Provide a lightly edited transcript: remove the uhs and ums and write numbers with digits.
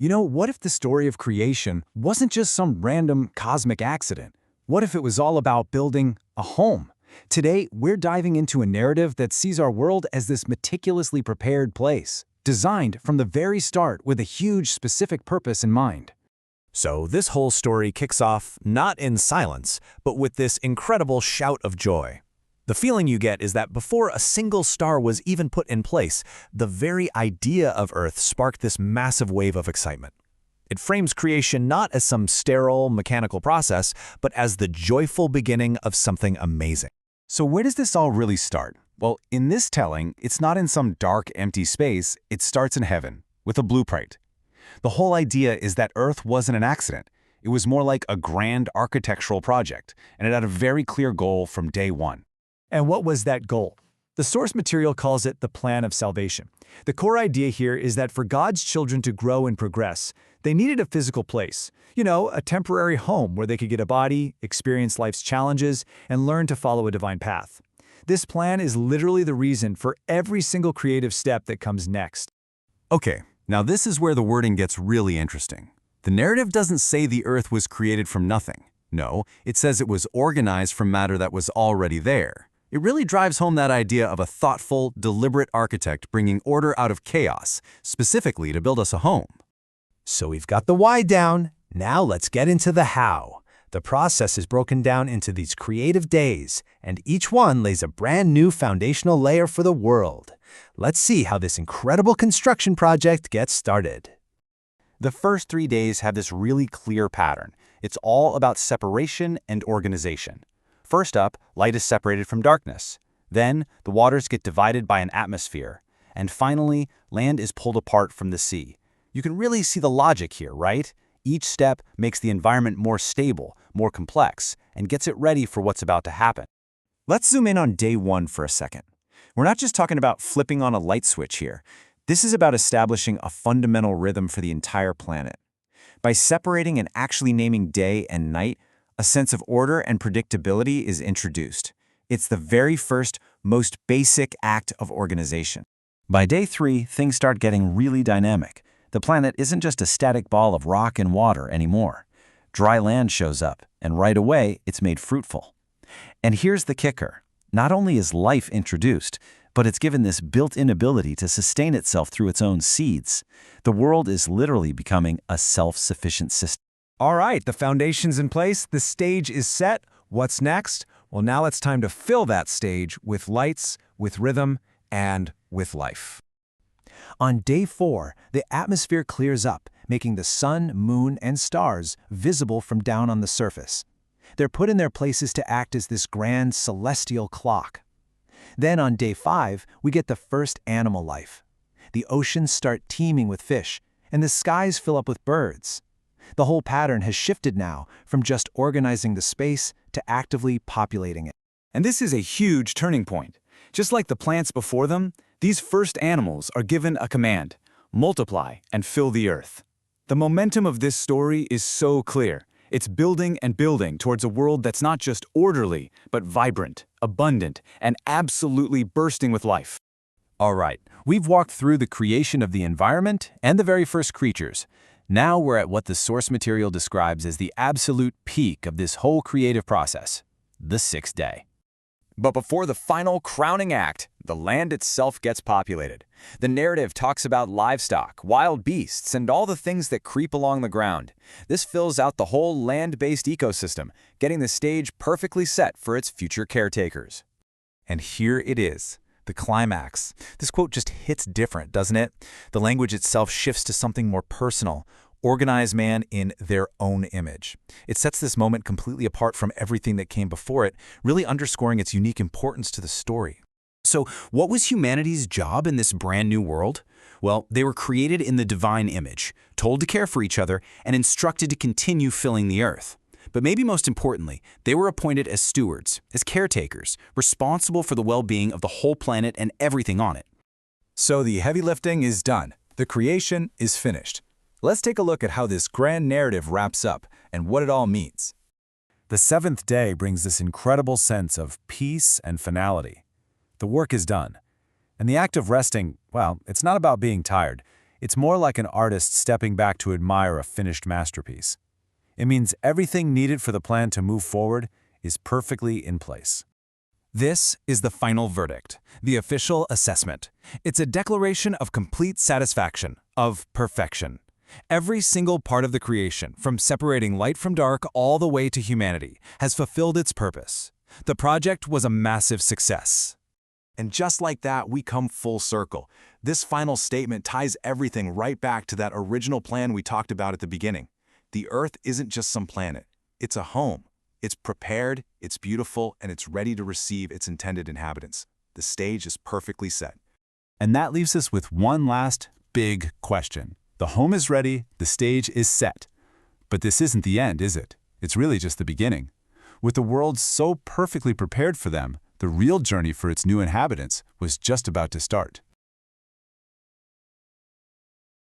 What if the story of creation wasn't just some random cosmic accident? What if it was all about building a home? Today, we're diving into a narrative that sees our world as this meticulously prepared place, designed from the very start with a huge specific purpose in mind. So this whole story kicks off not in silence, but with this incredible shout of joy. The feeling you get is that before a single star was even put in place, the very idea of Earth sparked this massive wave of excitement. It frames creation not as some sterile, mechanical process, but as the joyful beginning of something amazing. So where does this all really start? Well, in this telling, it's not in some dark, empty space. It starts in heaven, with a blueprint. The whole idea is that Earth wasn't an accident. It was more like a grand architectural project, and it had a very clear goal from day one. And what was that goal? The source material calls it the plan of salvation. The core idea here is that for God's children to grow and progress, they needed a physical place. A temporary home where they could get a body, experience life's challenges, and learn to follow a divine path. This plan is literally the reason for every single creative step that comes next. Okay, now this is where the wording gets really interesting. The narrative doesn't say the Earth was created from nothing. No, it says it was organized from matter that was already there. It really drives home that idea of a thoughtful, deliberate architect bringing order out of chaos, specifically to build us a home. So we've got the why down, now let's get into the how. The process is broken down into these creative days, and each one lays a brand new foundational layer for the world. Let's see how this incredible construction project gets started. The first 3 days have this really clear pattern. It's all about separation and organization. First up, light is separated from darkness. Then, the waters get divided by an atmosphere. And finally, land is pulled apart from the sea. You can really see the logic here, right? Each step makes the environment more stable, more complex, and gets it ready for what's about to happen. Let's zoom in on day one for a second. We're not just talking about flipping on a light switch here. This is about establishing a fundamental rhythm for the entire planet. By separating and actually naming day and night, a sense of order and predictability is introduced. It's the very first, most basic act of organization. By day 3, things start getting really dynamic. The planet isn't just a static ball of rock and water anymore. Dry land shows up, and right away, it's made fruitful. And here's the kicker. Not only is life introduced, but it's given this built-in ability to sustain itself through its own seeds. The world is literally becoming a self-sufficient system. All right, the foundation's in place, the stage is set. What's next? Well, now it's time to fill that stage with lights, with rhythm, and with life. On day 4, the atmosphere clears up, making the sun, moon, and stars visible from down on the surface. They're put in their places to act as this grand celestial clock. Then on day 5, we get the first animal life. The oceans start teeming with fish, and the skies fill up with birds. The whole pattern has shifted now from just organizing the space to actively populating it. And this is a huge turning point. Just like the plants before them, these first animals are given a command: multiply and fill the earth. The momentum of this story is so clear. It's building and building towards a world that's not just orderly, but vibrant, abundant, and absolutely bursting with life. All right, we've walked through the creation of the environment and the very first creatures. Now we're at what the source material describes as the absolute peak of this whole creative process, the 6th day. But before the final crowning act, the land itself gets populated. The narrative talks about livestock, wild beasts, and all the things that creep along the ground. This fills out the whole land-based ecosystem, getting the stage perfectly set for its future caretakers. And here it is, the climax. This quote just hits different, doesn't it? The language itself shifts to something more personal. Organize man in their own image. It sets this moment completely apart from everything that came before it, really underscoring its unique importance to the story. So, what was humanity's job in this brand new world? Well, they were created in the divine image, told to care for each other, and instructed to continue filling the earth. But maybe most importantly, they were appointed as stewards, as caretakers, responsible for the well-being of the whole planet and everything on it. So the heavy lifting is done. The creation is finished. Let's take a look at how this grand narrative wraps up and what it all means. The 7th day brings this incredible sense of peace and finality. The work is done. And the act of resting, well, it's not about being tired. It's more like an artist stepping back to admire a finished masterpiece. It means everything needed for the plan to move forward is perfectly in place. This is the final verdict, the official assessment. It's a declaration of complete satisfaction, of perfection. Every single part of the creation, from separating light from dark all the way to humanity, has fulfilled its purpose. The project was a massive success. And just like that, we come full circle. This final statement ties everything right back to that original plan we talked about at the beginning. The Earth isn't just some planet. It's a home. It's prepared, it's beautiful, and it's ready to receive its intended inhabitants. The stage is perfectly set. And that leaves us with one last big question. The home is ready, the stage is set. But this isn't the end, is it? It's really just the beginning. With the world so perfectly prepared for them, the real journey for its new inhabitants was just about to start.